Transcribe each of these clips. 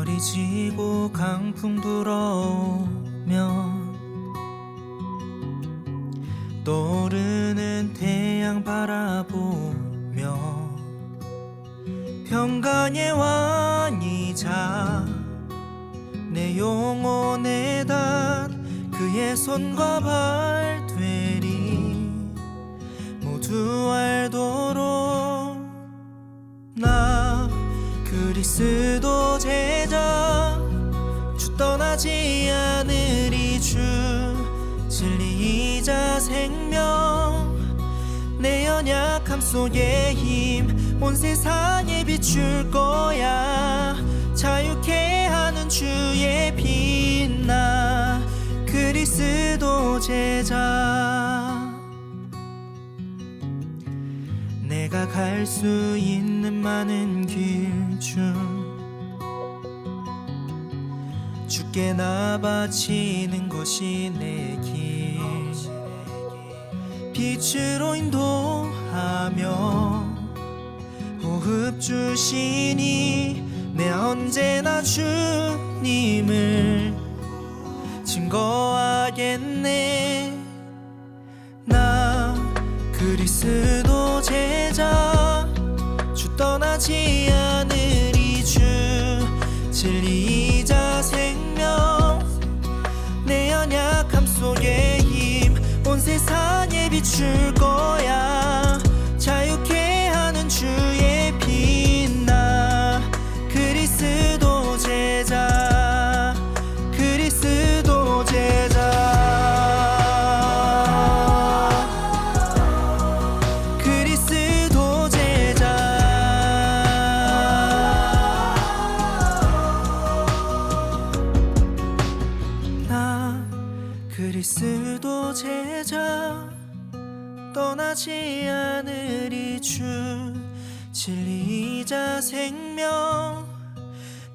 별이 지고 강풍 불어오면 떠오르는 태양 바라보며 평강의 왕이자 내 영혼의 단 그의 손과 발 되리 모두 알도록 나 그리스도 제자 주 떠나지 않으리 주 진리이자 생명 내 연약함 속에 힘 온 세상에 비출 거야 자유케 하는 주의 빛나 그리스도 제자 내가 갈 수 있는 많은 길 중 주께 나 바치는 것이 내 길 빛으로 인도하며 호흡 주시니 내 언제나 주님을 증거하겠네 나 그리스도 제자 주 떠나지 않으리 주 진리이자 생명 내 연약함 속에 힘 온 세상에 비출 거야 자유케 하는 주의 빛나 그리스도 제자 그리스도 제자 그리스도 제자 나 그리스도 제자 떠나지 않으리 주 진리이자 생명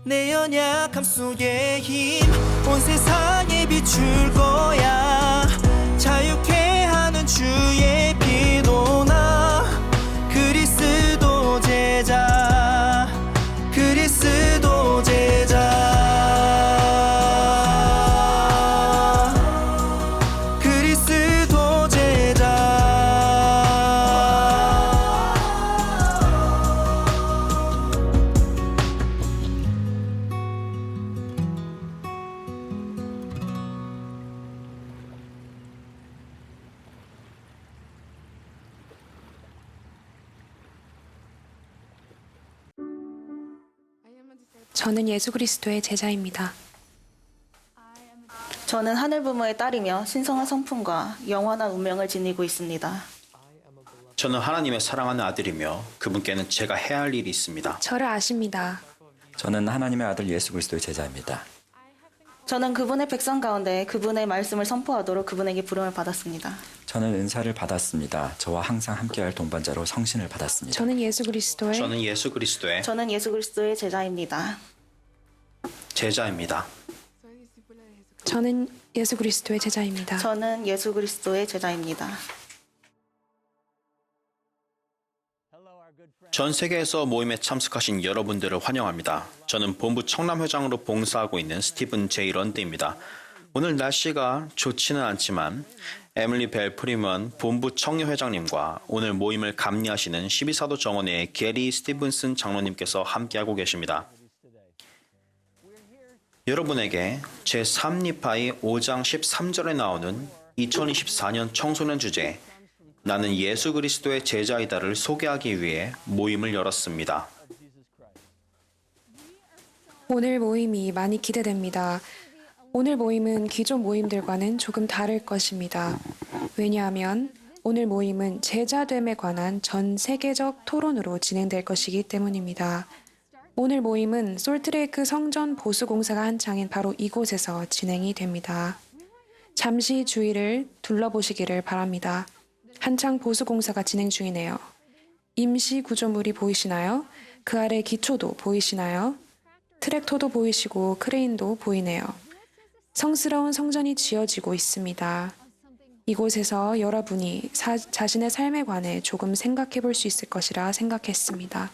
내 연약함 속에 힘 온 세상에 비출 거야 자유케 하는 주의 빛도 나 그리스도 제자 그리스도 제자 그리스도 제자 저는 예수 그리스도의 제자입니다. 저는 하늘 부모의 딸이며 신성한 성품과 영원한 운명을 지니고 있습니다. 저는 하나님의 사랑하는 아들이며 그분께는 제가 해야 할 일이 있습니다. 저를 아십니다. 저는 하나님의 아들 예수 그리스도의 제자입니다. 저는 그분의 백성 가운데 그분의 말씀을 선포하도록 그분에게 부름을 받았습니다. 저는 은사를 받았습니다. 저와 항상 함께할 동반자로 성신을 받았습니다. 저는 예수 그리스도의 저는 예수 그리스도의 제자입니다. 제자입니다. 저는 예수 그리스도의 제자입니다. 저는 예수 그리스도의 제자입니다. 전 세계에서 모임에 참석하신 여러분들을 환영합니다. 저는 본부 청남회장으로 봉사하고 있는 스티븐 제이 런드입니다. 오늘 날씨가 좋지는 않지만 에밀리 벨 프리먼 본부 청년회장님과 오늘 모임을 감리하시는 12사도 정원의 게리 스티븐슨 장로님께서 함께하고 계십니다. 여러분에게 제3니파이 5장 13절에 나오는 2024년 청소년 주제 나는 예수 그리스도의 제자이다를 소개하기 위해 모임을 열었습니다. 오늘 모임이 많이 기대됩니다. 오늘 모임은 기존 모임들과는 조금 다를 것입니다. 왜냐하면 오늘 모임은 제자됨에 관한 전 세계적 토론으로 진행될 것이기 때문입니다. 오늘 모임은 솔트레이크 성전 보수 공사가 한창인 바로 이곳에서 진행이 됩니다. 잠시 주위를 둘러보시기를 바랍니다. 한창 보수 공사가 진행 중이네요. 임시 구조물이 보이시나요? 그 아래 기초도 보이시나요? 트랙터도 보이시고 크레인도 보이네요. 성스러운 성전이 지어지고 있습니다. 이곳에서 여러분이 자신의 삶에 관해 조금 생각해 볼 수 있을 것이라 생각했습니다.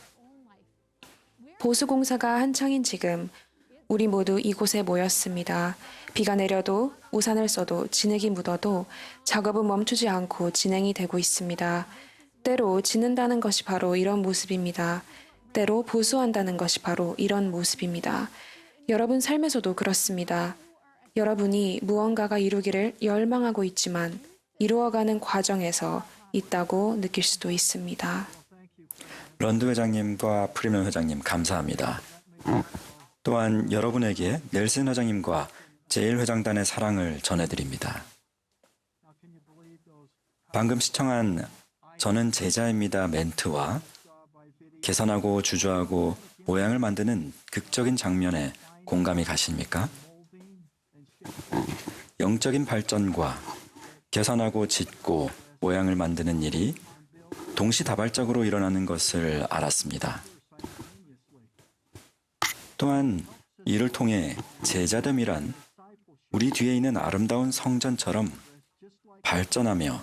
보수 공사가 한창인 지금 우리 모두 이곳에 모였습니다. 비가 내려도 우산을 써도 진흙이 묻어도 작업은 멈추지 않고 진행이 되고 있습니다. 때로 짓는다는 것이 바로 이런 모습입니다. 때로 보수한다는 것이 바로 이런 모습입니다. 여러분 삶에서도 그렇습니다. 여러분이 무언가가 이루기를 열망하고 있지만 이루어가는 과정에서 있다고 느낄 수도 있습니다. 런드 회장님과 프리먼 회장님 감사합니다. 또한 여러분에게 넬슨 회장님과 제일 회장단의 사랑을 전해드립니다. 방금 시청한 저는 제자입니다 멘트와 개선하고 주저하고 모양을 만드는 극적인 장면에 공감이 가십니까? 영적인 발전과 개선하고 짓고 모양을 만드는 일이 동시다발적으로 일어나는 것을 알았습니다. 또한 이를 통해 제자됨이란 우리 뒤에 있는 아름다운 성전처럼 발전하며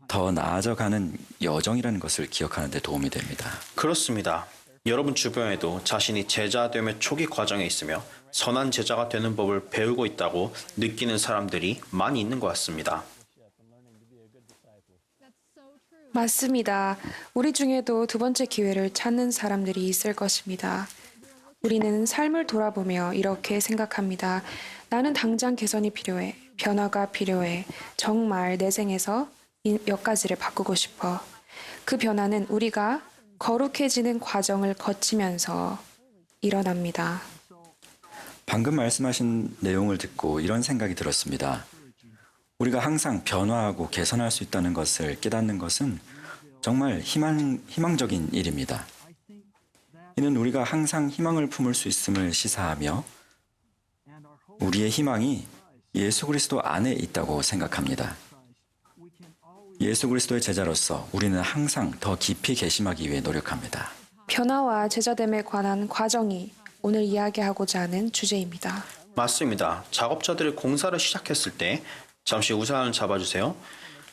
더 나아져가는 여정이라는 것을 기억하는 데 도움이 됩니다. 그렇습니다. 여러분 주변에도 자신이 제자됨의 초기 과정에 있으며 선한 제자가 되는 법을 배우고 있다고 느끼는 사람들이 많이 있는 것 같습니다. 맞습니다. 우리 중에도 두 번째 기회를 찾는 사람들이 있을 것입니다. 우리는 삶을 돌아보며 이렇게 생각합니다. 나는 당장 개선이 필요해. 변화가 필요해. 정말 내 생에서 몇 가지를 바꾸고 싶어. 그 변화는 우리가 거룩해지는 과정을 거치면서 일어납니다. 방금 말씀하신 내용을 듣고 이런 생각이 들었습니다. 우리가 항상 변화하고 개선할 수 있다는 것을 깨닫는 것은 정말 희망적인 일입니다. 이는 우리가 항상 희망을 품을 수 있음을 시사하며 우리의 희망이 예수 그리스도 안에 있다고 생각합니다. 예수 그리스도의 제자로서 우리는 항상 더 깊이 개심하기 위해 노력합니다. 변화와 제자됨에 관한 과정이 오늘 이야기하고자 하는 주제입니다. 맞습니다. 작업자들이 공사를 시작했을 때 잠시 우산을 잡아주세요.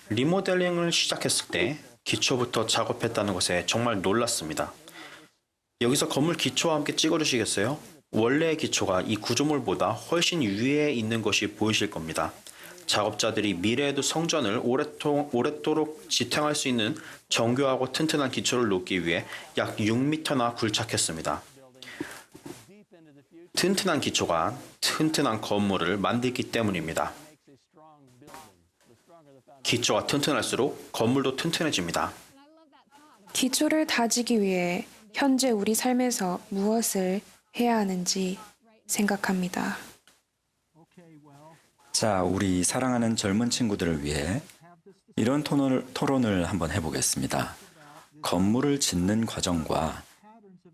리모델링을 시작했을 때 기초부터 작업했다는 것에 정말 놀랐습니다. 여기서 건물 기초와 함께 찍어주시겠어요? 원래의 기초가 이 구조물보다 훨씬 위에 있는 것이 보이실 겁니다. 작업자들이 미래에도 성전을 오랫도록 지탱할 수 있는 정교하고 튼튼한 기초를 놓기 위해 약 6m나 굴착했습니다. 튼튼한 기초가 튼튼한 건물을 만들기 때문입니다. 기초가 튼튼할수록 건물도 튼튼해집니다. 기초를 다지기 위해 현재 우리 삶에서 무엇을 해야 하는지 생각합니다. 자, 우리 사랑하는 젊은 친구들을 위해 이런 토론을 한번 해보겠습니다. 건물을 짓는 과정과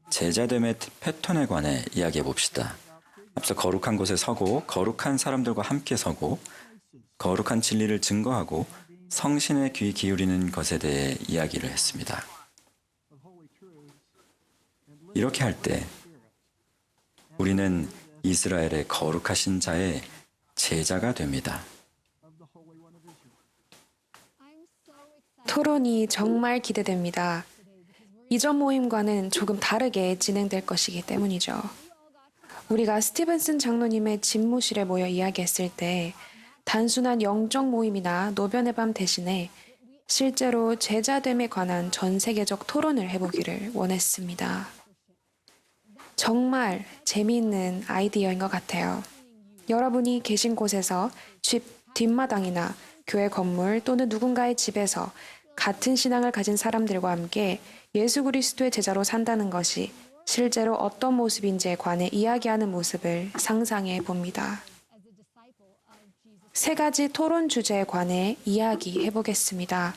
제자됨의 패턴에 관해 이야기해 봅시다. 앞서 거룩한 곳에 서고 거룩한 사람들과 함께 서고 거룩한 진리를 증거하고 성신의 귀 기울이는 것에 대해 이야기를 했습니다. 이렇게 할 때 우리는 이스라엘의 거룩하신 자의 제자가 됩니다. 토론이 정말 기대됩니다. 이전 모임과는 조금 다르게 진행될 것이기 때문이죠. 우리가 스티븐슨 장로님의 집무실에 모여 이야기했을 때 단순한 영적 모임이나 노변의 밤 대신에 실제로 제자됨에 관한 전 세계적 토론을 해보기를 원했습니다. 정말 재미있는 아이디어인 것 같아요. 여러분이 계신 곳에서 집 뒷마당이나 교회 건물 또는 누군가의 집에서 같은 신앙을 가진 사람들과 함께 예수 그리스도의 제자로 산다는 것이 실제로 어떤 모습인지에 관해 이야기하는 모습을 상상해 봅니다. 세 가지 토론 주제에 관해 이야기해 보겠습니다.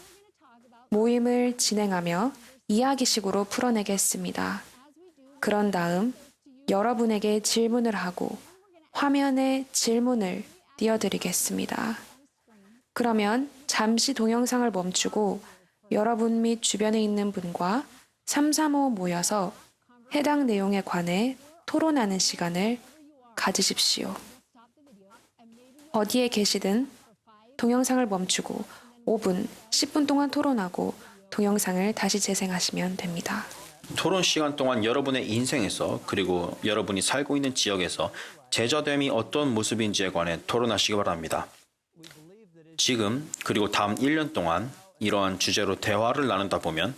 모임을 진행하며 이야기식으로 풀어내겠습니다. 그런 다음 여러분에게 질문을 하고 화면에 질문을 띄워드리겠습니다. 그러면 잠시 동영상을 멈추고 여러분 및 주변에 있는 분과 335 모여서 해당 내용에 관해 토론하는 시간을 가지십시오. 어디에 계시든 동영상을 멈추고 5분, 10분 동안 토론하고 동영상을 다시 재생하시면 됩니다. 토론 시간 동안 여러분의 인생에서 그리고 여러분이 살고 있는 지역에서 제자됨이 어떤 모습인지에 관해 토론하시기 바랍니다. 지금 그리고 다음 1년 동안 이러한 주제로 대화를 나누다 보면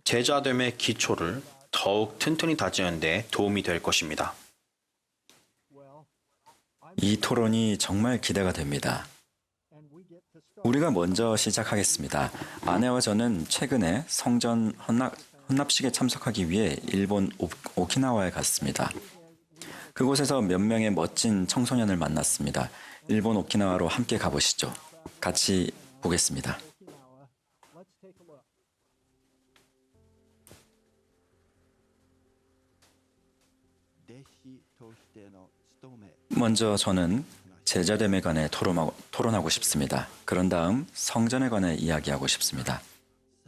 제자됨의 기초를 더욱 튼튼히 다지는 데 도움이 될 것입니다. 이 토론이 정말 기대가 됩니다. 우리가 먼저 시작하겠습니다. 아내와 저는 최근에 성전 헌납식에 참석하기 위해 일본 오키나와에 갔습니다. 그곳에서 몇 명의 멋진 청소년을 만났습니다. 일본 오키나와로 함께 가보시죠. 같이 보겠습니다. 먼저 저는 제자됨에 관해 토론하고 싶습니다. 그런 다음 성전에 관해 이야기하고 싶습니다.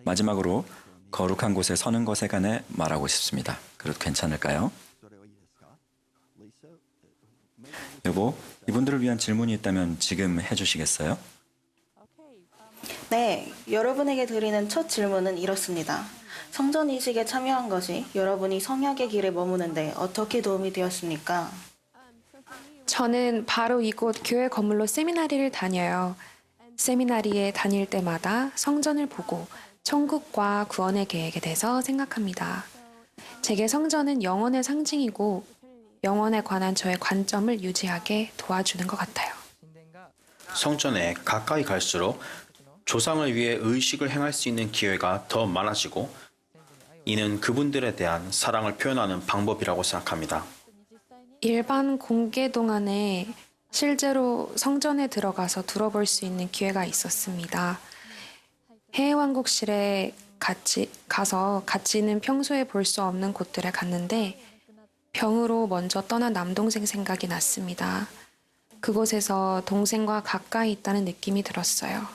마지막으로 거룩한 곳에 서는 것에 관해 말하고 싶습니다. 그래도 괜찮을까요? 여보, 이분들을 위한 질문이 있다면 지금 해주시겠어요? 네, 여러분에게 드리는 첫 질문은 이렇습니다. 성전 이식에 참여한 것이 여러분이 성약의 길에 머무는데 어떻게 도움이 되었습니까? 저는 바로 이곳 교회 건물로 세미나리를 다녀요. 세미나리에 다닐 때마다 성전을 보고 천국과 구원의 계획에 대해서 생각합니다. 제게 성전은 영혼의 상징이고 영혼에 관한 저의 관점을 유지하게 도와주는 것 같아요. 성전에 가까이 갈수록 조상을 위해 의식을 행할 수 있는 기회가 더 많아지고 이는 그분들에 대한 사랑을 표현하는 방법이라고 생각합니다. 일반 공개 동안에 실제로 성전에 들어가서 둘러볼 수 있는 기회가 있었습니다. 해외왕국실에 같이는 평소에 볼 수 없는 곳들에 갔는데 병으로 먼저 떠난 남동생 생각이 났습니다. 그곳에서 동생과 가까이 있다는 느낌이 들었어요.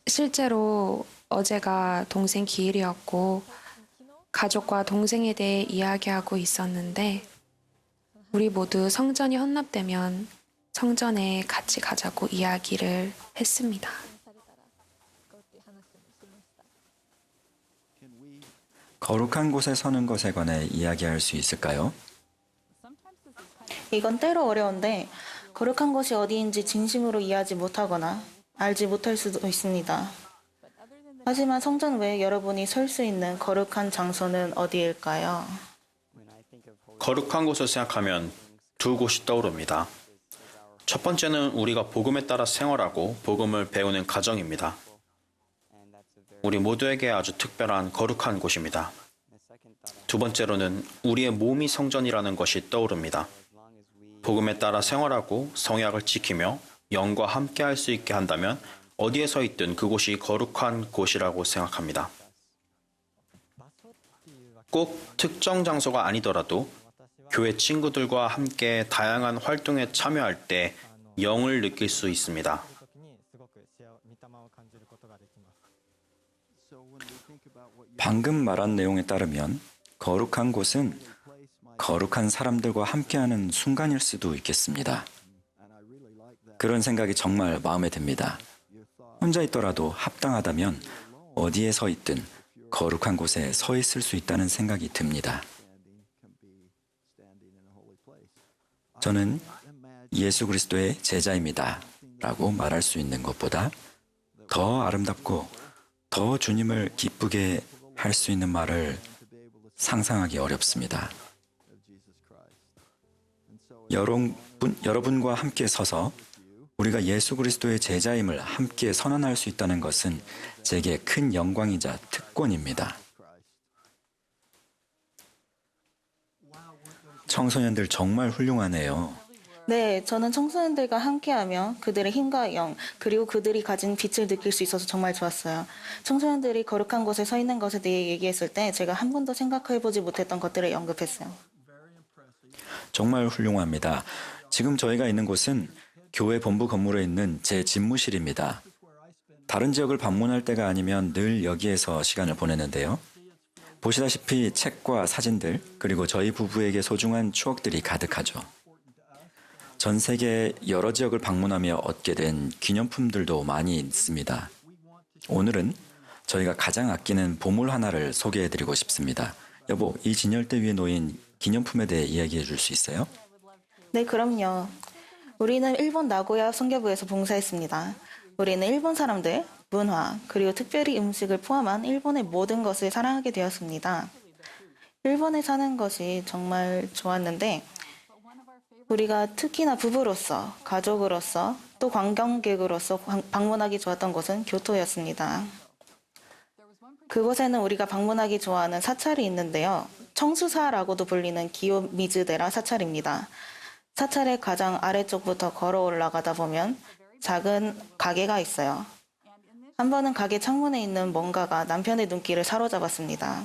실제로 어제가 동생 기일이었고 가족과 동생에 대해 이야기하고 있었는데 우리 모두 성전이 헌납되면 성전에 같이 가자고 이야기를 했습니다. 거룩한 곳에 서는 것에 관해 이야기할 수 있을까요? 이건 때로 어려운데 거룩한 곳이 어디인지 진심으로 이해하지 못하거나 알지 못할 수도 있습니다. 하지만 성전 외에 여러분이 설 수 있는 거룩한 장소는 어디일까요? 거룩한 곳을 생각하면 두 곳이 떠오릅니다. 첫 번째는 우리가 복음에 따라 생활하고 복음을 배우는 가정입니다. 우리 모두에게 아주 특별한 거룩한 곳입니다. 두 번째로는 우리의 몸이 성전이라는 것이 떠오릅니다. 복음에 따라 생활하고 성약을 지키며 영과 함께 할 수 있게 한다면 어디에 서 있든 그곳이 거룩한 곳이라고 생각합니다. 꼭 특정 장소가 아니더라도 교회 친구들과 함께 다양한 활동에 참여할 때 영을 느낄 수 있습니다. 방금 말한 내용에 따르면 거룩한 곳은 거룩한 사람들과 함께하는 순간일 수도 있겠습니다. 그런 생각이 정말 마음에 듭니다. 혼자 있더라도 합당하다면 어디에 서 있든 거룩한 곳에 서 있을 수 있다는 생각이 듭니다. 저는 예수 그리스도의 제자입니다. 라고 말할 수 있는 것보다 더 아름답고 더 주님을 기쁘게 할 수 있는 말을 상상하기 어렵습니다. 여러분과 함께 서서 우리가 예수 그리스도의 제자임을 함께 선언할 수 있다는 것은 제게 큰 영광이자 특권입니다. 청소년들 정말 훌륭하네요. 네, 저는 청소년들과 함께하며 그들의 힘과 영, 그리고 그들이 가진 빛을 느낄 수 있어서 정말 좋았어요. 청소년들이 거룩한 곳에 서 있는 것에 대해 얘기했을 때 제가 한 번도 생각해보지 못했던 것들을 언급했어요. 정말 훌륭합니다. 지금 저희가 있는 곳은 교회 본부 건물에 있는 제 집무실입니다. 다른 지역을 방문할 때가 아니면 늘 여기에서 시간을 보내는데요. 보시다시피 책과 사진들, 그리고 저희 부부에게 소중한 추억들이 가득하죠. 전 세계 여러 지역을 방문하며 얻게 된 기념품들도 많이 있습니다. 오늘은 저희가 가장 아끼는 보물 하나를 소개해드리고 싶습니다. 여보, 이 진열대 위에 놓인 기념품에 대해 이야기해 줄 수 있어요? 네, 그럼요. 우리는 일본 나고야 선교부에서 봉사했습니다. 우리는 일본 사람들, 문화, 그리고 특별히 음식을 포함한 일본의 모든 것을 사랑하게 되었습니다. 일본에 사는 것이 정말 좋았는데, 우리가 특히나 부부로서, 가족으로서, 또 관광객으로서 방문하기 좋았던 곳은 교토였습니다. 그곳에는 우리가 방문하기 좋아하는 사찰이 있는데요. 청수사라고도 불리는 기요미즈데라 사찰입니다. 사찰의 가장 아래쪽부터 걸어 올라가다 보면 작은 가게가 있어요. 한 번은 가게 창문에 있는 뭔가가 남편의 눈길을 사로잡았습니다.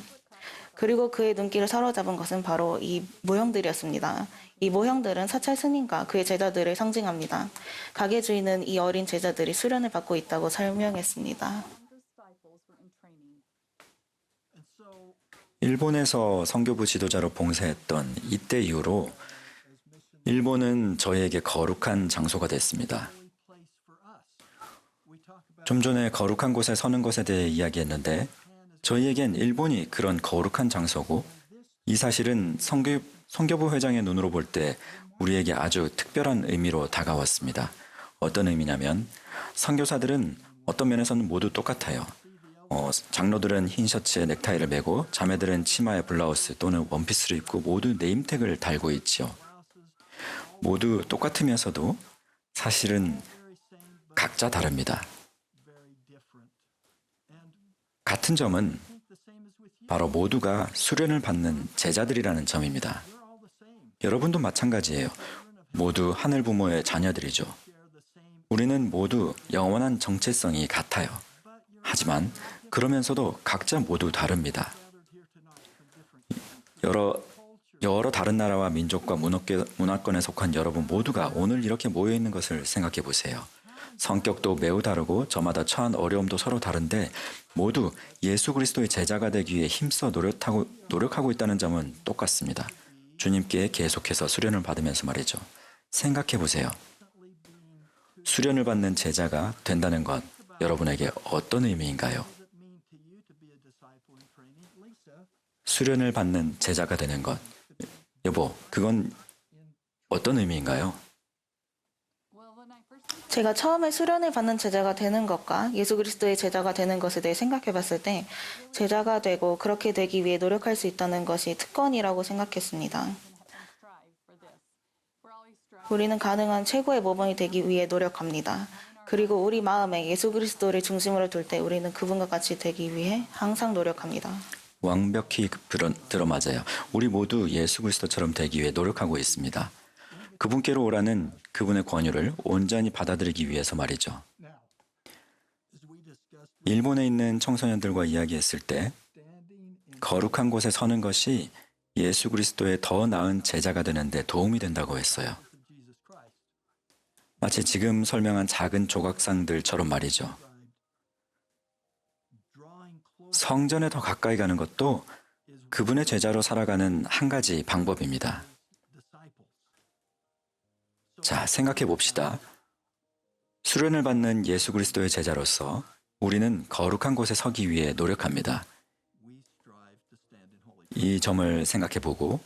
그리고 그의 눈길을 사로잡은 것은 바로 이 모형들이었습니다. 이 모형들은 사찰 스님과 그의 제자들을 상징합니다. 가게 주인은 이 어린 제자들이 수련을 받고 있다고 설명했습니다. 일본에서 선교부 지도자로 봉사했던 이때 이후로 일본은 저희에게 거룩한 장소가 됐습니다. 좀 전에 거룩한 곳에 서는 것에 대해 이야기했는데 저희에겐 일본이 그런 거룩한 장소고 이 사실은 선교부 회장의 눈으로 볼 때 우리에게 아주 특별한 의미로 다가왔습니다. 어떤 의미냐면 선교사들은 어떤 면에서는 모두 똑같아요. 장로들은 흰 셔츠에 넥타이를 매고 자매들은 치마에 블라우스 또는 원피스를 입고 모두 네임택을 달고 있지요. 모두 똑같으면서도 사실은 각자 다릅니다. 같은 점은 바로 모두가 수련을 받는 제자들이라는 점입니다. 여러분도 마찬가지예요. 모두 하늘 부모의 자녀들이죠. 우리는 모두 영원한 정체성이 같아요. 하지만 그러면서도 각자 모두 다릅니다. 여러 다른 나라와 민족과 문화권에 속한 여러분 모두가 오늘 이렇게 모여 있는 것을 생각해 보세요. 성격도 매우 다르고 저마다 처한 어려움도 서로 다른데 모두 예수 그리스도의 제자가 되기 위해 힘써 노력하고 있다는 점은 똑같습니다. 주님께 계속해서 수련을 받으면서 말이죠. 생각해 보세요. 수련을 받는 제자가 된다는 것, 여러분에게 어떤 의미인가요? 수련을 받는 제자가 되는 것. 여보, 그건 어떤 의미인가요? 제가 처음에 수련을 받는 제자가 되는 것과 예수 그리스도의 제자가 되는 것에 대해 생각해 봤을 때 제자가 되고 그렇게 되기 위해 노력할 수 있다는 것이 특권이라고 생각했습니다. 우리는 가능한 최고의 모범이 되기 위해 노력합니다. 그리고 우리 마음에 예수 그리스도를 중심으로 둘 때 우리는 그분과 같이 되기 위해 항상 노력합니다. 완벽히 들어맞아요. 우리 모두 예수 그리스도처럼 되기 위해 노력하고 있습니다. 그분께로 오라는 그분의 권유를 온전히 받아들이기 위해서 말이죠. 일본에 있는 청소년들과 이야기했을 때 거룩한 곳에 서는 것이 예수 그리스도의 더 나은 제자가 되는데 도움이 된다고 했어요. 마치 지금 설명한 작은 조각상들처럼 말이죠. 성전에 더 가까이 가는 것도 그분의 제자로 살아가는 한 가지 방법입니다. 자, 생각해 봅시다. 수련을 받는 예수 그리스도의 제자로서 우리는 거룩한 곳에 서기 위해 노력합니다. 이 점을 생각해 보고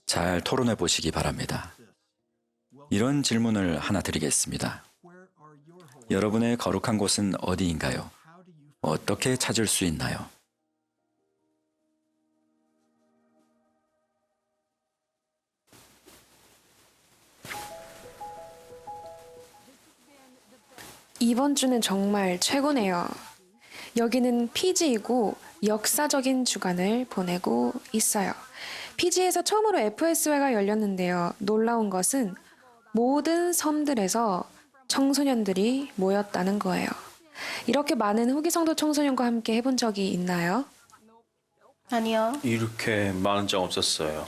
잘 토론해 보시기 바랍니다. 이런 질문을 하나 드리겠습니다. 여러분의 거룩한 곳은 어디인가요? 어떻게 찾을 수 있나요? 이번 주는 정말 최고네요. 여기는 피지이고 역사적인 주간을 보내고 있어요. 피지에서 처음으로 FS회가 열렸는데요. 놀라운 것은 모든 섬들에서 청소년들이 모였다는 거예요. 이렇게 많은 후기 성도 청소년과 함께 해본 적이 있나요? 아니요. 이렇게 많은 적 없었어요.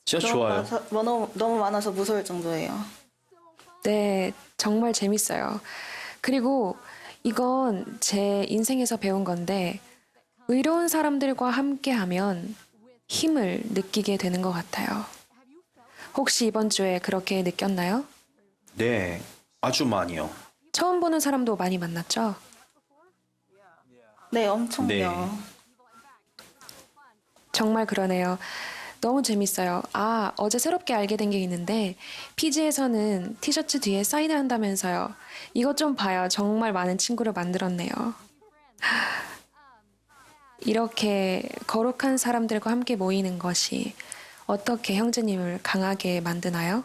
진짜 좋아요. 너무 많아서 무서울 정도예요. 네, 정말 재밌어요. 그리고 이건 제 인생에서 배운 건데 의로운 사람들과 함께하면 힘을 느끼게 되는 것 같아요. 혹시 이번 주에 그렇게 느꼈나요? 네, 아주 많이요. 처음 보는 사람도 많이 만났죠? 네, 엄청요. 네. 정말 그러네요. 너무 재밌어요. 아, 어제 새롭게 알게 된 게 있는데 피지에서는 티셔츠 뒤에 사인을 한다면서요. 이것 좀 봐요. 정말 많은 친구를 만들었네요. 이렇게 거룩한 사람들과 함께 모이는 것이 어떻게 형제님을 강하게 만드나요?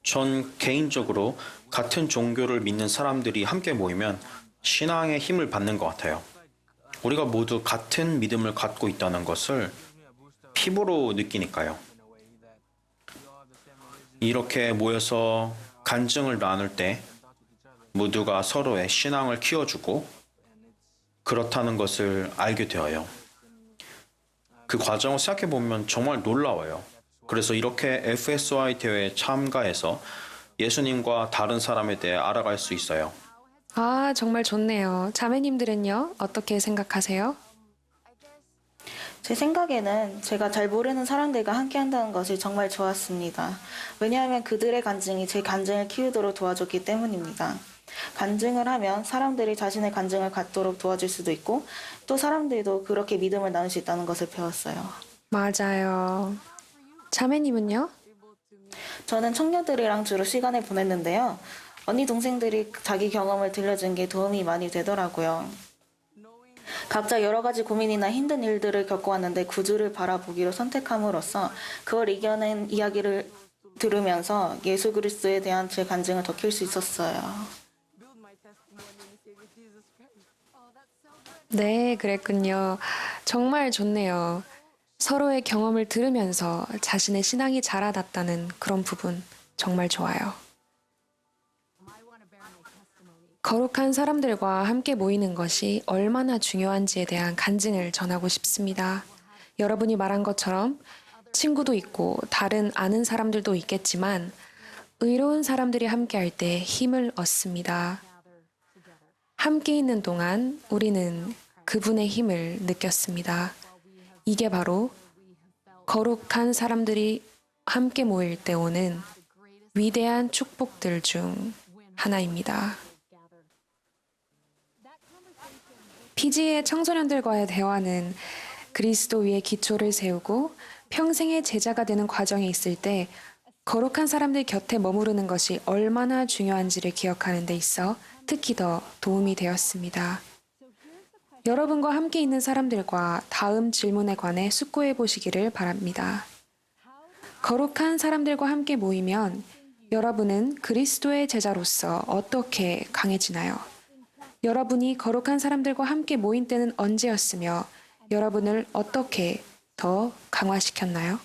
전 개인적으로 같은 종교를 믿는 사람들이 함께 모이면 신앙의 힘을 받는 것 같아요. 우리가 모두 같은 믿음을 갖고 있다는 것을 피부로 느끼니까요. 이렇게 모여서 간증을 나눌 때 모두가 서로의 신앙을 키워주고 그렇다는 것을 알게 되어요. 그 과정을 생각해보면 정말 놀라워요. 그래서 이렇게 FSY 대회에 참가해서 예수님과 다른 사람에 대해 알아갈 수 있어요. 아, 정말 좋네요. 자매님들은요? 어떻게 생각하세요? 제 생각에는 제가 잘 모르는 사람들과 함께 한다는 것이 정말 좋았습니다. 왜냐하면 그들의 간증이 제 간증을 키우도록 도와줬기 때문입니다. 간증을 하면 사람들이 자신의 간증을 갖도록 도와줄 수도 있고 또 사람들도 그렇게 믿음을 나눌 수 있다는 것을 배웠어요. 맞아요. 자매님은요? 저는 청년들이랑 주로 시간을 보냈는데요. 언니 동생들이 자기 경험을 들려준 게 도움이 많이 되더라고요. 각자 여러 가지 고민이나 힘든 일들을 겪어왔는데 구주를 바라보기로 선택함으로써 그걸 이겨낸 이야기를 들으면서 예수 그리스도에 대한 제 간증을 더 킬 수 있었어요. 네, 그랬군요. 정말 좋네요. 서로의 경험을 들으면서 자신의 신앙이 자라났다는 그런 부분 정말 좋아요. 거룩한 사람들과 함께 모이는 것이 얼마나 중요한지에 대한 간증을 전하고 싶습니다. 여러분이 말한 것처럼 친구도 있고 다른 아는 사람들도 있겠지만 의로운 사람들이 함께할 때 힘을 얻습니다. 함께 있는 동안 우리는 그분의 힘을 느꼈습니다. 이게 바로 거룩한 사람들이 함께 모일 때 오는 위대한 축복들 중 하나입니다. 피지의 청소년들과의 대화는 그리스도 위에 기초를 세우고 평생의 제자가 되는 과정에 있을 때 거룩한 사람들 곁에 머무르는 것이 얼마나 중요한지를 기억하는 데 있어 특히 더 도움이 되었습니다. 여러분과 함께 있는 사람들과 다음 질문에 관해 숙고해 보시기를 바랍니다. 거룩한 사람들과 함께 모이면 여러분은 그리스도의 제자로서 어떻게 강해지나요? 여러분이 거룩한 사람들과 함께 모인 때는 언제였으며 여러분을 어떻게 더 강화시켰나요?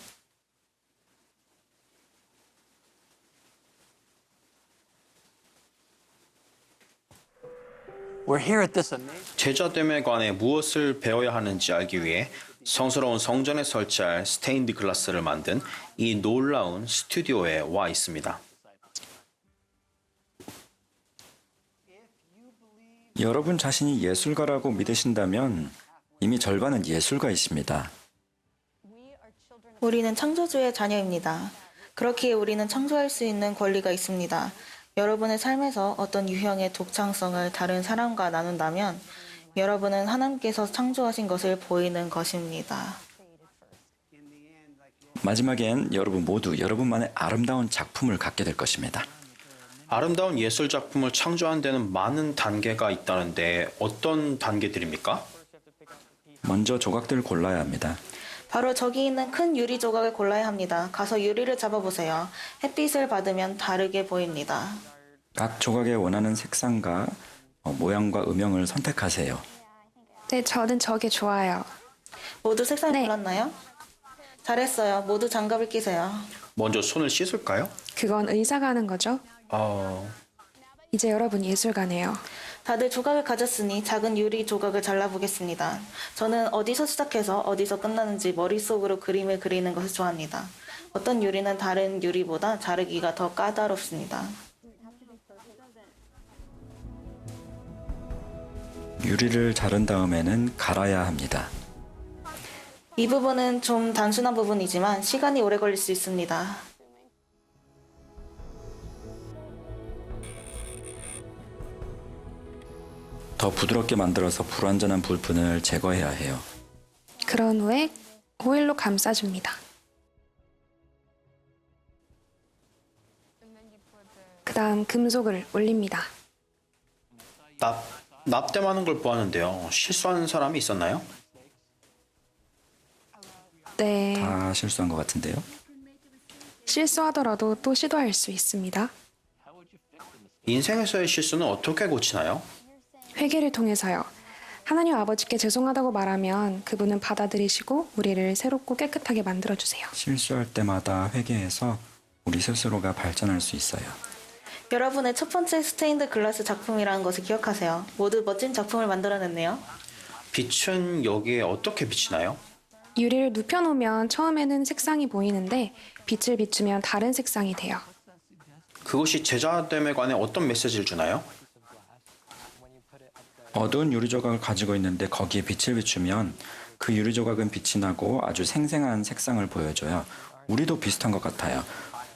We're here at this amazing. 제자됨에 관해 무엇을 배워야 하는지 알기 위해 성스러운 성전에 설치할 스테인드 글라스를 만든 이 놀라운 스튜디오에 와 있습니다. 여러분 자신이 예술가라고 믿으신다면 이미 절반은 예술가이십니다. 우리는 창조주의 자녀입니다. 그렇기에 우리는 창조할 수 있는 권리가 있습니다. 여러분의 삶에서 어떤 유형의 독창성을 다른 사람과 나눈다면 여러분은 하나님께서 창조하신 것을 보이는 것입니다. 마지막엔 여러분 모두 여러분만의 아름다운 작품을 갖게 될 것입니다. 아름다운 예술 작품을 창조하는 데는 많은 단계가 있다는데 어떤 단계들입니까? 먼저 조각들을 골라야 합니다. 바로 저기 있는 큰 유리 조각을 골라야 합니다. 가서 유리를 잡아보세요. 햇빛을 받으면 다르게 보입니다. 각 조각에 원하는 색상과 모양과 음영을 선택하세요. 네, 저는 저게 좋아요. 모두 색상을 네. 골랐나요? 잘했어요. 모두 장갑을 끼세요. 먼저 손을 씻을까요? 그건 의사가 하는 거죠? 이제 여러분 예술가네요. 다들 조각을 가졌으니 작은 유리 조각을 잘라보겠습니다. 저는 어디서 시작해서 어디서 끝나는지 머릿속으로 그림을 그리는 것을 좋아합니다. 어떤 유리는 다른 유리보다 자르기가 더 까다롭습니다. 유리를 자른 다음에는 갈아야 합니다. 이 부분은 좀 단순한 부분이지만 시간이 오래 걸릴 수 있습니다. 더 부드럽게 만들어서 불완전한 부분을 제거해야 해요. 그런 후에 호일로 감싸줍니다. 있던 금속을 올립니다. 납땜하는 걸 보았는데요. 실수하는 사람이 있었나요? 네, 다 실수한 것 같은데요. 실수하더라도 또 시도할 수 있습니다. 인생에서의 실수는 어떻게 고치나요? 회개를 통해서요. 하나님 아버지께 죄송하다고 말하면 그분은 받아들이시고 우리를 새롭고 깨끗하게 만들어주세요. 실수할 때마다 회개해서 우리 스스로가 발전할 수 있어요. 여러분의 첫 번째 스테인드 글라스 작품이라는 것을 기억하세요. 모두 멋진 작품을 만들어냈네요. 빛은 여기에 어떻게 비치나요? 유리를 눕혀놓으면 처음에는 색상이 보이는데 빛을 비추면 다른 색상이 돼요. 그것이 제자됨에 관해 어떤 메시지를 주나요? 어두운 유리 조각을 가지고 있는데 거기에 빛을 비추면 그 유리 조각은 빛이 나고 아주 생생한 색상을 보여줘요. 우리도 비슷한 것 같아요.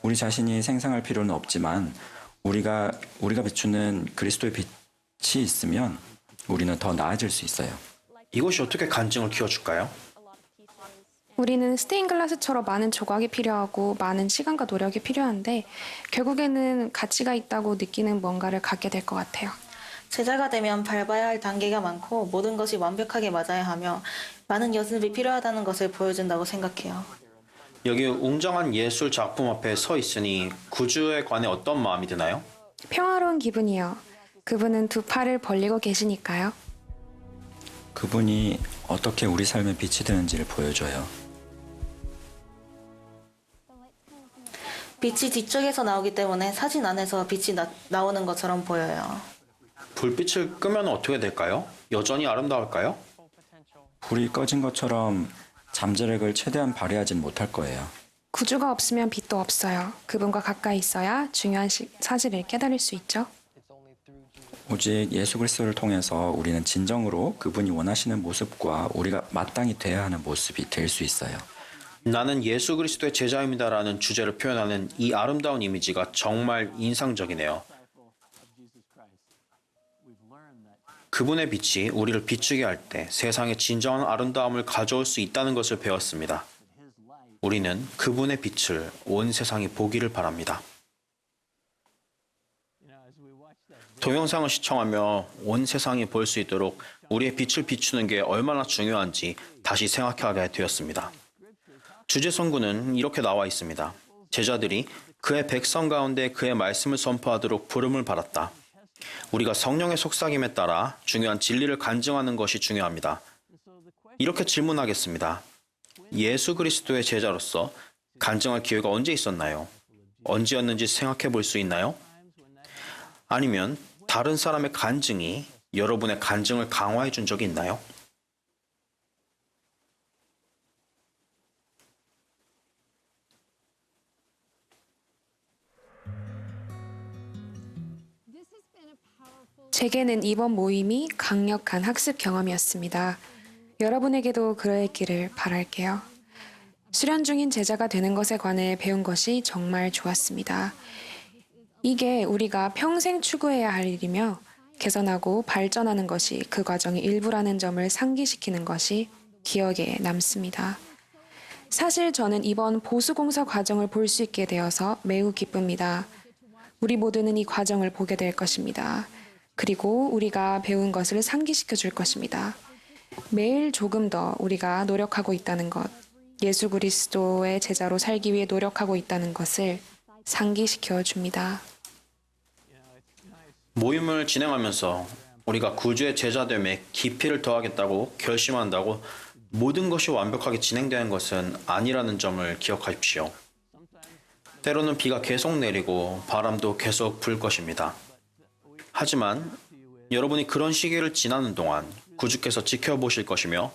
우리 자신이 생생할 필요는 없지만 우리가 비추는 그리스도의 빛이 있으면 우리는 더 나아질 수 있어요. 이것이 어떻게 간증을 키워줄까요? 우리는 스테인글라스처럼 많은 조각이 필요하고 많은 시간과 노력이 필요한데 결국에는 가치가 있다고 느끼는 뭔가를 갖게 될 것 같아요. 제자가 되면 밟아야 할 단계가 많고 모든 것이 완벽하게 맞아야 하며 많은 연습이 필요하다는 것을 보여준다고 생각해요. 여기 웅장한 예술 작품 앞에 서 있으니 구주에 관해 어떤 마음이 드나요? 평화로운 기분이요. 그분은 두 팔을 벌리고 계시니까요. 그분이 어떻게 우리 삶에 빛이 되는지를 보여줘요. 빛이 뒤쪽에서 나오기 때문에 사진 안에서 빛이 나오는 것처럼 보여요. 불빛을 끄면 어떻게 될까요? 여전히 아름다울까요? 불이 꺼진 것처럼 잠재력을 최대한 발휘하진 못할 거예요. 구주가 없으면 빛도 없어요. 그분과 가까이 있어야 중요한 사실을 깨달을 수 있죠. 오직 예수 그리스도를 통해서 우리는 진정으로 그분이 원하시는 모습과 우리가 마땅히 돼야 하는 모습이 될 수 있어요. 나는 예수 그리스도의 제자입니다라는 주제를 표현하는 이 아름다운 이미지가 정말 인상적이네요. 그분의 빛이 우리를 비추게 할 때 세상에 진정한 아름다움을 가져올 수 있다는 것을 배웠습니다. 우리는 그분의 빛을 온 세상이 보기를 바랍니다. 동영상을 시청하며 온 세상이 볼 수 있도록 우리의 빛을 비추는 게 얼마나 중요한지 다시 생각하게 되었습니다. 주제 선구는 이렇게 나와 있습니다. 제자들이 그의 백성 가운데 그의 말씀을 선포하도록 부름을 받았다. 우리가 성령의 속삭임에 따라 중요한 진리를 간증하는 것이 중요합니다. 이렇게 질문하겠습니다. 예수 그리스도의 제자로서 간증할 기회가 언제 있었나요? 언제였는지 생각해 볼 수 있나요? 아니면 다른 사람의 간증이 여러분의 간증을 강화해 준 적이 있나요? 제게는 이번 모임이 강력한 학습 경험이었습니다. 여러분에게도 그러했기를 바랄게요. 수련 중인 제자가 되는 것에 관해 배운 것이 정말 좋았습니다. 이게 우리가 평생 추구해야 할 일이며 개선하고 발전하는 것이 그 과정의 일부라는 점을 상기시키는 것이 기억에 남습니다. 사실 저는 이번 보수공사 과정을 볼 수 있게 되어서 매우 기쁩니다. 우리 모두는 이 과정을 보게 될 것입니다. 그리고 우리가 배운 것을 상기시켜 줄 것입니다. 매일 조금 더 우리가 노력하고 있다는 것, 예수 그리스도의 제자로 살기 위해 노력하고 있다는 것을 상기시켜 줍니다. 모임을 진행하면서 우리가 구주의 제자됨에 깊이를 더하겠다고 결심한다고 모든 것이 완벽하게 진행되는 것은 아니라는 점을 기억하십시오. 때로는 비가 계속 내리고 바람도 계속 불 것입니다. 하지만 여러분이 그런 시기를 지나는 동안 구주께서 지켜보실 것이며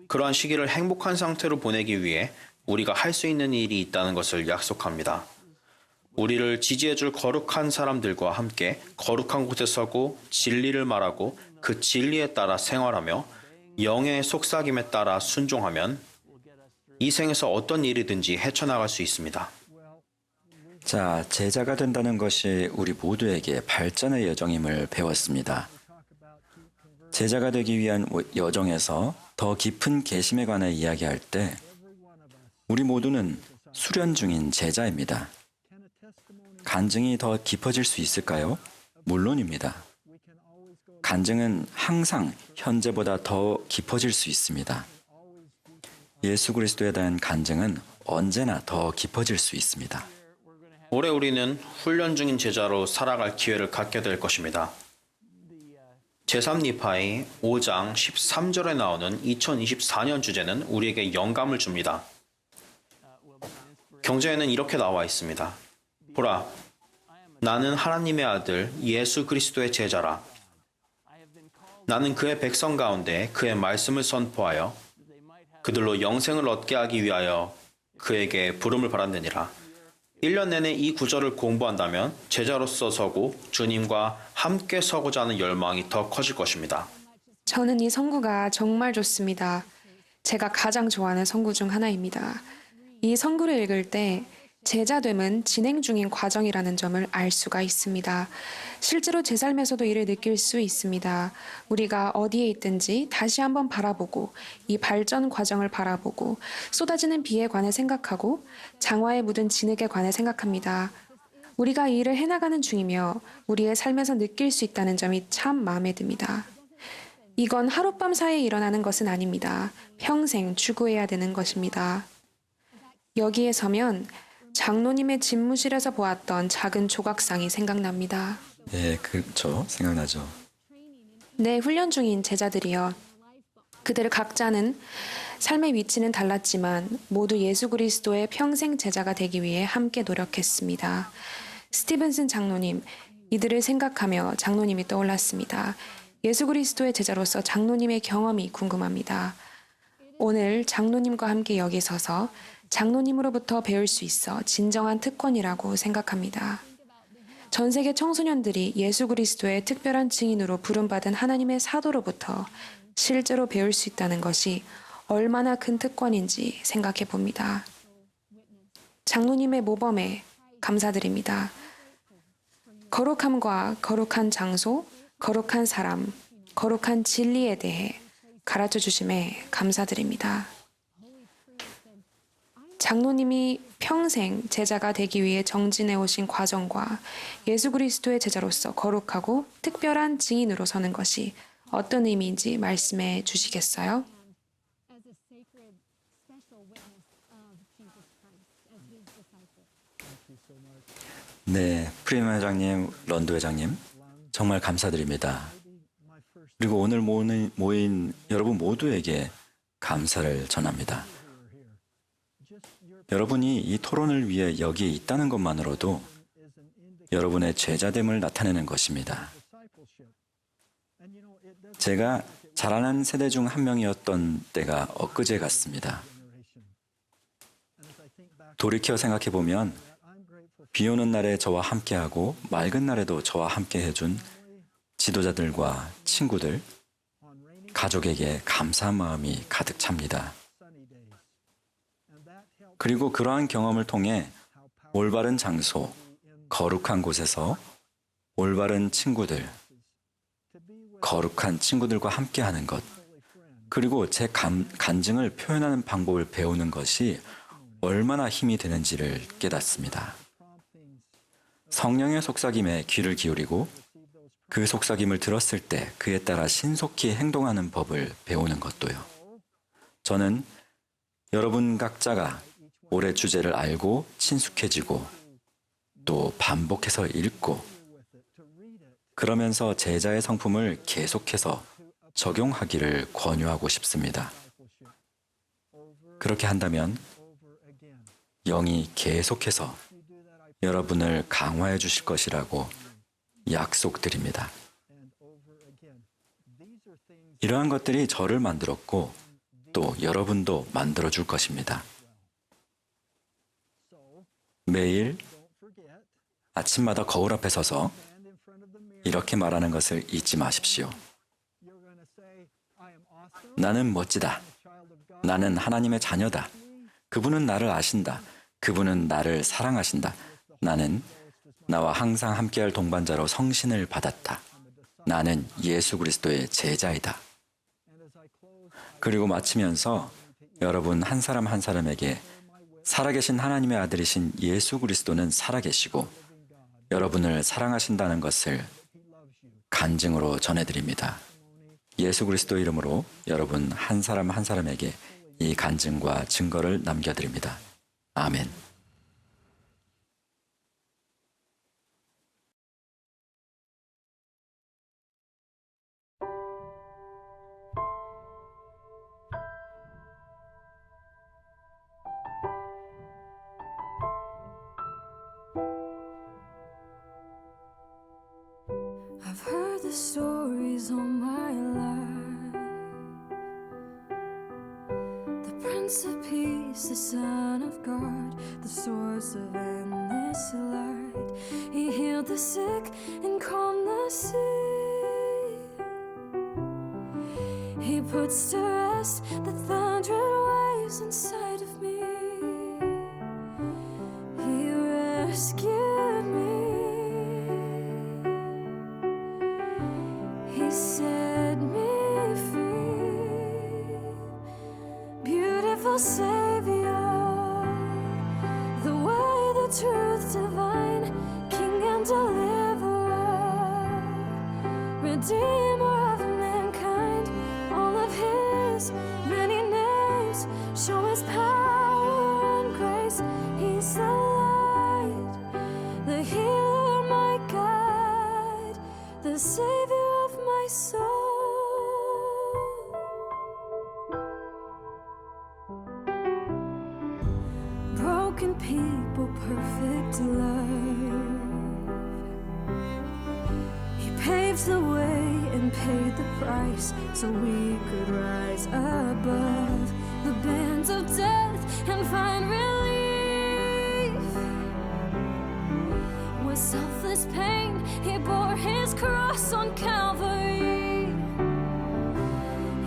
그러한 시기를 행복한 상태로 보내기 위해 우리가 할 수 있는 일이 있다는 것을 약속합니다. 우리를 지지해줄 거룩한 사람들과 함께 거룩한 곳에 서고 진리를 말하고 그 진리에 따라 생활하며 영의 속삭임에 따라 순종하면 이 생에서 어떤 일이든지 헤쳐나갈 수 있습니다. 자, 제자가 된다는 것이 우리 모두에게 발전의 여정임을 배웠습니다. 제자가 되기 위한 여정에서 더 깊은 계심에 관해 이야기할 때 우리 모두는 수련 중인 제자입니다. 간증이 더 깊어질 수 있을까요? 물론입니다. 간증은 항상 현재보다 더 깊어질 수 있습니다. 예수 그리스도에 대한 간증은 언제나 더 깊어질 수 있습니다. 올해 우리는 훈련 중인 제자로 살아갈 기회를 갖게 될 것입니다. 제3니파의 5장 13절에 나오는 2024년 주제는 우리에게 영감을 줍니다. 경제에는 이렇게 나와 있습니다. 보라, 나는 하나님의 아들 예수 그리스도의 제자라. 나는 그의 백성 가운데 그의 말씀을 선포하여 그들로 영생을 얻게 하기 위하여 그에게 부름을 받았느니라. 1년 내내 이 구절을 공부한다면 제자로서 서고 주님과 함께 서고자 하는 열망이 더 커질 것입니다. 저는 이 선구가 정말 좋습니다. 제가 가장 좋아하는 선구 중 하나입니다. 이 선구를 읽을 때 제자됨은 진행 중인 과정이라는 점을 알 수가 있습니다. 실제로 제 삶에서도 이를 느낄 수 있습니다. 우리가 어디에 있든지 다시 한번 바라보고 이 발전 과정을 바라보고 쏟아지는 비에 관해 생각하고 장화에 묻은 진흙에 관해 생각합니다. 우리가 이 일을 해나가는 중이며 우리의 삶에서 느낄 수 있다는 점이 참 마음에 듭니다. 이건 하룻밤 사이에 일어나는 것은 아닙니다. 평생 추구해야 되는 것입니다. 여기에 서면 장로님의 집무실에서 보았던 작은 조각상이 생각납니다. 예, 그렇죠. 생각나죠. 내 훈련 중인 제자들이여. 그들 각자는 삶의 위치는 달랐지만 모두 예수 그리스도의 평생 제자가 되기 위해 함께 노력했습니다. 스티븐슨 장로님, 이들을 생각하며 장로님이 떠올랐습니다. 예수 그리스도의 제자로서 장로님의 경험이 궁금합니다. 오늘 장로님과 함께 여기 서서 장로님으로부터 배울 수 있어 진정한 특권이라고 생각합니다. 전 세계 청소년들이 예수 그리스도의 특별한 증인으로 부름받은 하나님의 사도로부터 실제로 배울 수 있다는 것이 얼마나 큰 특권인지 생각해 봅니다. 장로님의 모범에 감사드립니다. 거룩함과 거룩한 장소, 거룩한 사람, 거룩한 진리에 대해 가르쳐 주심에 감사드립니다. 장로님이 평생 제자가 되기 위해 정진해 오신 과정과 예수 그리스도의 제자로서 거룩하고 특별한 증인으로 서는 것이 어떤 의미인지 말씀해 주시겠어요? 네, 프리먼 회장님, 런도 회장님, 정말 감사드립니다. 그리고 오늘 모인 여러분 모두에게 감사를 전합니다. 여러분이 이 토론을 위해 여기에 있다는 것만으로도 여러분의 제자됨을 나타내는 것입니다. 제가 자라난 세대 중 한 명이었던 때가 엊그제 같습니다. 돌이켜 생각해 보면 비 오는 날에 저와 함께하고 맑은 날에도 저와 함께 해준 지도자들과 친구들, 가족에게 감사한 마음이 가득 찹니다. 그리고 그러한 경험을 통해 올바른 장소, 거룩한 곳에서 올바른 친구들, 거룩한 친구들과 함께하는 것, 그리고 제 간증을 표현하는 방법을 배우는 것이 얼마나 힘이 되는지를 깨닫습니다. 성령의 속삭임에 귀를 기울이고 그 속삭임을 들었을 때 그에 따라 신속히 행동하는 법을 배우는 것도요. 저는 여러분 각자가 올해 주제를 알고 친숙해지고 또 반복해서 읽고 그러면서 제자의 성품을 계속해서 적용하기를 권유하고 싶습니다. 그렇게 한다면 영이 계속해서 여러분을 강화해 주실 것이라고 약속드립니다. 이러한 것들이 저를 만들었고 또 여러분도 만들어 줄 것입니다. 매일 아침마다 거울 앞에 서서 이렇게 말하는 것을 잊지 마십시오. 나는 멋지다. 나는 하나님의 자녀다. 그분은 나를 아신다. 그분은 나를 사랑하신다. 나는 나와 항상 함께할 동반자로 성신을 받았다. 나는 예수 그리스도의 제자이다. 그리고 마치면서 여러분 한 사람 한 사람에게 살아계신 하나님의 아들이신 예수 그리스도는 살아계시고 여러분을 사랑하신다는 것을 간증으로 전해드립니다. 예수 그리스도 이름으로 여러분 한 사람 한 사람에게 이 간증과 증거를 남겨드립니다. 아멘. I've heard the stories all my life. The Prince of Peace, the Son of God, the source of endless light. He healed the sick and calmed the sea. He puts to rest the thundering waves inside of me. He rescued me. He set me free. Beautiful Savior, the way, the truth divine, King and Deliverer, Redeemer of mankind. All of His many names show His power and grace. He's the light, the healer, my guide, the Savior of my soul. Broken people, perfect love. He paved the way and paid the price so we could rise above the bands of death and find relief. With selfless pain, He bore His cross on Calvary.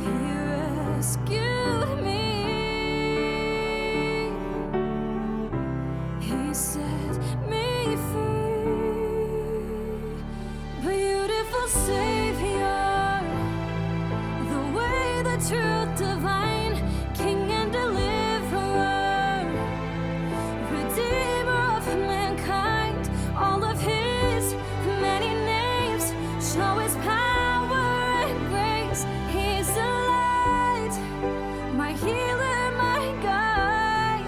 He rescued me. He set me free. Beautiful Savior, the way, the truth divine, King and Deliverer, Redeemer of mankind. All of His many names show His power and grace. He's the light, my healer, my guide,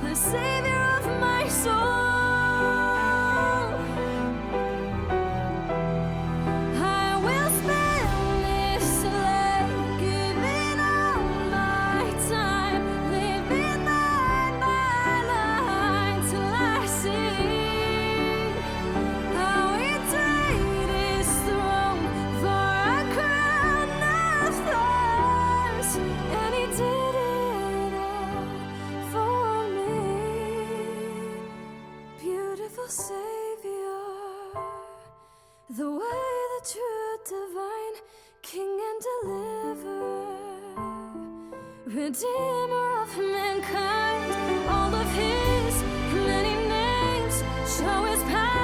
the Savior of my soul. I will spend this life giving all my time, living line by line till I see how He died His throne for a crown of thorns, and He did it all for me. Beautiful Savior, the way, the truth divine, King and Deliverer, Redeemer of mankind. All of His many names show His power